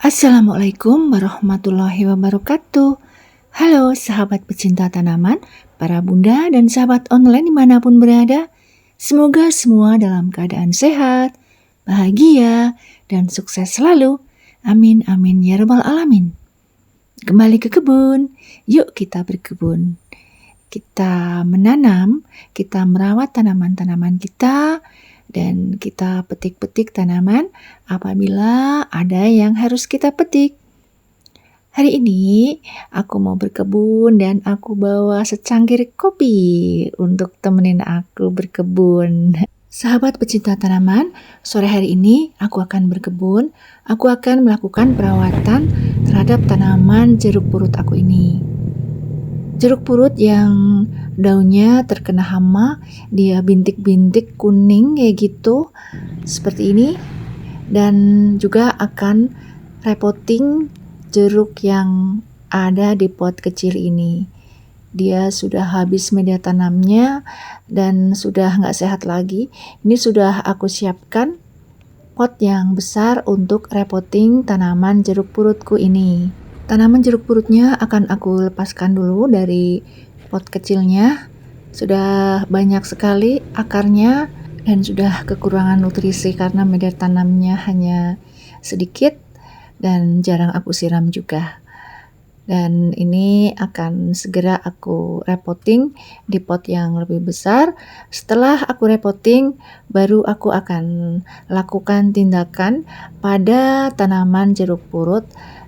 Assalamualaikum warahmatullahi wabarakatuh. Halo sahabat pecinta tanaman, para bunda dan sahabat online dimanapun berada. Semoga semua dalam keadaan sehat, bahagia, dan sukses selalu. Amin amin ya rabbal alamin. Kembali ke kebun, yuk kita berkebun. Kita menanam, kita merawat tanaman-tanaman kita, dan kita petik-petik tanaman apabila ada yang harus kita petik. Hari ini aku mau berkebun dan aku bawa secangkir kopi untuk temenin aku berkebun. Sahabat pecinta tanaman, sore hari ini aku akan berkebun. Aku akan melakukan perawatan terhadap tanaman jeruk purut aku ini. Jeruk purut yang daunnya terkena hama, dia bintik-bintik kuning kayak gitu, seperti ini. Dan juga akan repotting jeruk yang ada di pot kecil ini. Dia sudah habis media tanamnya dan sudah nggak sehat lagi. Ini sudah aku siapkan pot yang besar untuk repotting tanaman jeruk purutku ini. Tanaman jeruk purutnya akan aku lepaskan dulu dari pot kecilnya. Sudah banyak sekali akarnya dan sudah kekurangan nutrisi karena media tanamnya hanya sedikit dan jarang aku siram juga. Dan ini akan segera aku repotting di pot yang lebih besar. Setelah aku repotting, baru aku akan lakukan tindakan pada tanaman jeruk purut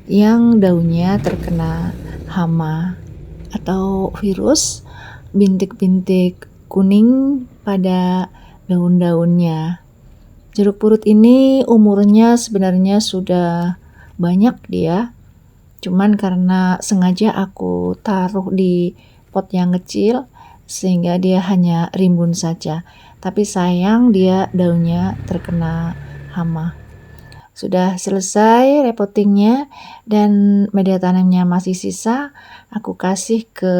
yang daunnya terkena hama atau virus, bintik-bintik kuning pada daun-daunnya. Jeruk purut ini umurnya sebenarnya sudah banyak dia, cuman karena sengaja aku taruh di pot yang kecil sehingga dia hanya rimbun saja. Tapi sayang dia daunnya terkena hama. Sudah selesai repottingnya dan media tanamnya masih sisa, aku kasih ke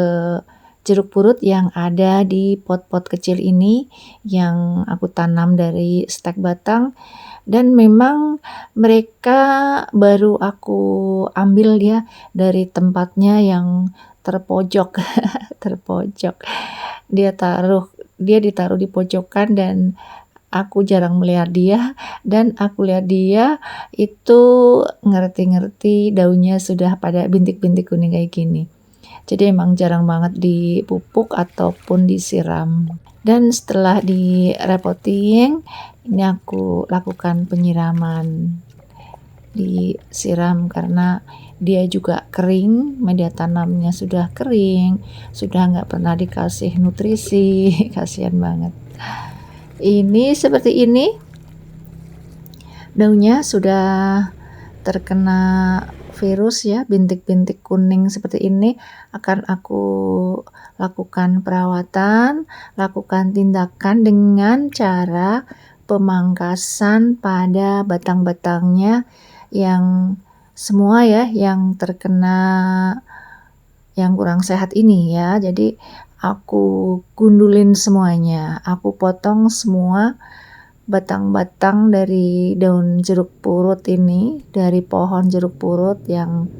jeruk purut yang ada di pot-pot kecil ini yang aku tanam dari stek batang. Dan memang mereka baru aku ambil ya dari tempatnya yang terpojok. Terpojok. Dia ditaruh di pojokan dan aku jarang melihat dia, dan aku lihat dia itu ngerti-ngerti daunnya sudah pada bintik-bintik kuning kayak gini. Jadi emang jarang banget dipupuk ataupun disiram. Dan setelah direpotting, ini aku lakukan penyiraman. Disiram karena dia juga kering, media tanamnya sudah kering, sudah nggak pernah dikasih nutrisi, kasihan banget. Ini seperti ini, daunnya sudah terkena virus ya, bintik-bintik kuning seperti ini. Akan aku lakukan perawatan, lakukan tindakan dengan cara pemangkasan pada batang-batangnya yang semua ya, yang terkena yang kurang sehat ini ya. Jadi aku gundulin semuanya, aku potong semua batang-batang dari daun jeruk purut ini, dari pohon jeruk purut yang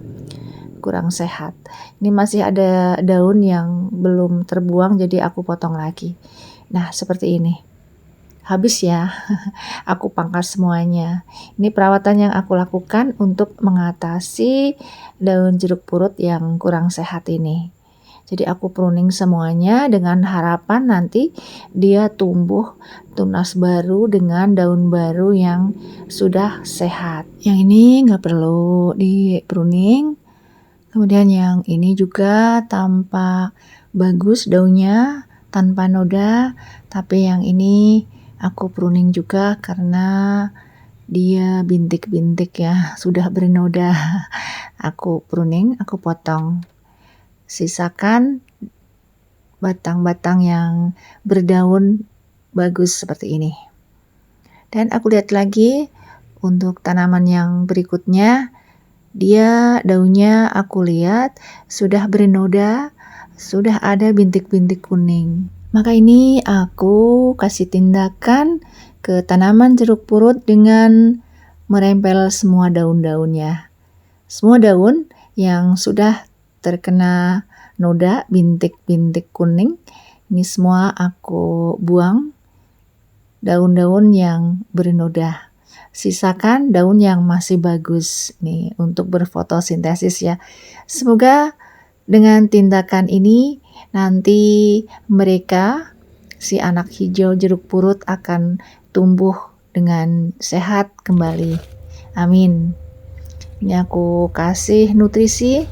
kurang sehat. Ini masih ada daun yang belum terbuang, jadi aku potong lagi. Nah, seperti ini. Habis ya, aku pangkas semuanya. Ini perawatan yang aku lakukan untuk mengatasi daun jeruk purut yang kurang sehat ini. Jadi aku pruning semuanya dengan harapan nanti dia tumbuh tunas baru dengan daun baru yang sudah sehat. Yang ini nggak perlu di pruning. Kemudian yang ini juga tampak bagus daunnya tanpa noda. Tapi yang ini aku pruning juga karena dia bintik-bintik ya, sudah bernoda. Aku pruning, aku potong. Sisakan batang-batang yang berdaun bagus seperti ini. Dan aku lihat lagi untuk tanaman yang berikutnya, dia daunnya aku lihat sudah bernoda, sudah ada bintik-bintik kuning. Maka ini aku kasih tindakan ke tanaman jeruk purut dengan merempel semua daun-daunnya. Semua daun yang sudah terkena noda bintik-bintik kuning, ini semua aku buang, daun-daun yang bernoda. Sisakan daun yang masih bagus nih untuk berfotosintesis ya. Semoga dengan tindakan ini nanti mereka, si anak hijau jeruk purut akan tumbuh dengan sehat kembali. Amin. Ini aku kasih nutrisi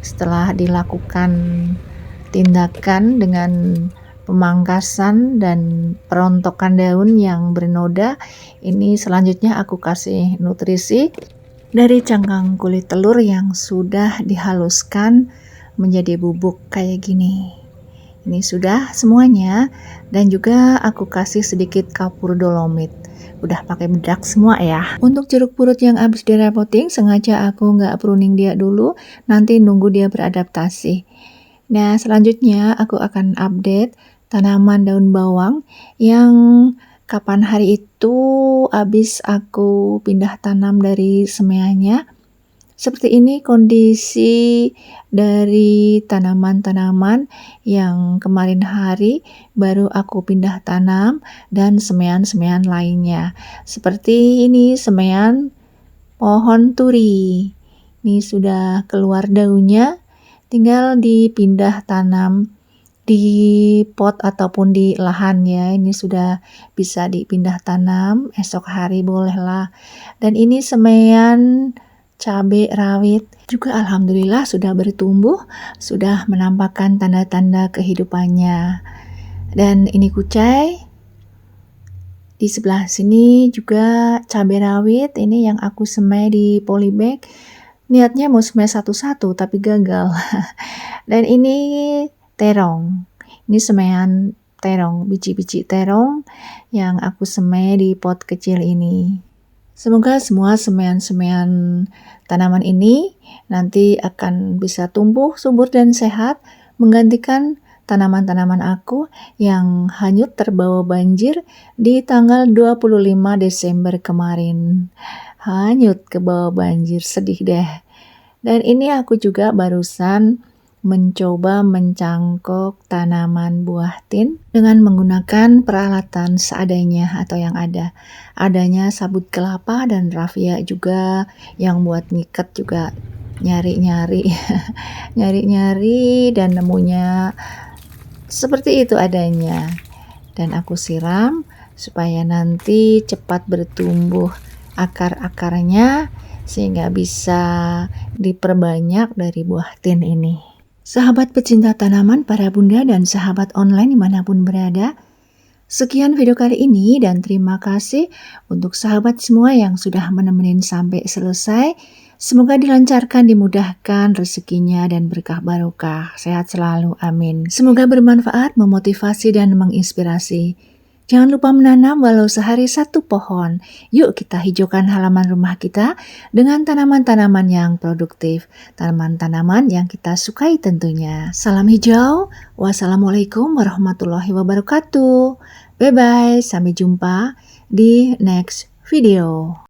setelah dilakukan tindakan dengan pemangkasan dan perontokan daun yang bernoda. Ini selanjutnya aku kasih nutrisi dari cangkang kulit telur yang sudah dihaluskan menjadi bubuk kayak gini. Ini sudah semuanya, dan juga aku kasih sedikit kapur dolomit. Udah pakai bedak semua ya. Untuk jeruk purut yang habis direpotting, sengaja aku nggak pruning dia dulu, nanti nunggu dia beradaptasi. Nah, selanjutnya aku akan update tanaman daun bawang yang kapan hari itu habis aku pindah tanam dari semeanya. Seperti ini kondisi dari tanaman-tanaman yang kemarin hari baru aku pindah tanam dan semean-semean lainnya. Seperti ini semean pohon turi. Ini sudah keluar daunnya, tinggal dipindah tanam di pot ataupun di lahan ya. Ini sudah bisa dipindah tanam, esok hari bolehlah. Dan ini semean cabai rawit juga alhamdulillah sudah bertumbuh, sudah menampakkan tanda-tanda kehidupannya. Dan ini kucai. Di sebelah sini juga cabai rawit, ini yang aku semai di polybag. Niatnya mau semai satu-satu tapi gagal. Dan ini terong. Ini semaian terong, biji-biji terong yang aku semai di pot kecil ini. Semoga semua semaian-semaian tanaman ini nanti akan bisa tumbuh subur dan sehat, menggantikan tanaman-tanaman aku yang hanyut terbawa banjir di tanggal 25 Desember kemarin. Hanyut ke bawah banjir, sedih deh. Dan ini aku juga barusan mencoba mencangkok tanaman buah tin dengan menggunakan peralatan seadanya atau yang ada. Adanya sabut kelapa dan raffia juga yang buat ngikat juga nyari-nyari nyari-nyari dan nemunya seperti itu adanya. Dan aku siram supaya nanti cepat bertumbuh akar-akarnya sehingga bisa diperbanyak dari buah tin ini. Sahabat pecinta tanaman, para bunda dan sahabat online dimanapun berada, sekian video kali ini dan terima kasih untuk sahabat semua yang sudah menemenin sampai selesai. Semoga dilancarkan, dimudahkan rezekinya dan berkah barokah. Sehat selalu, amin. Semoga bermanfaat, memotivasi dan menginspirasi. Jangan lupa menanam walau sehari satu pohon. Yuk kita hijaukan halaman rumah kita dengan tanaman-tanaman yang produktif. Tanaman-tanaman yang kita sukai tentunya. Salam hijau. Wassalamualaikum warahmatullahi wabarakatuh. Bye-bye. Sampai jumpa di next video.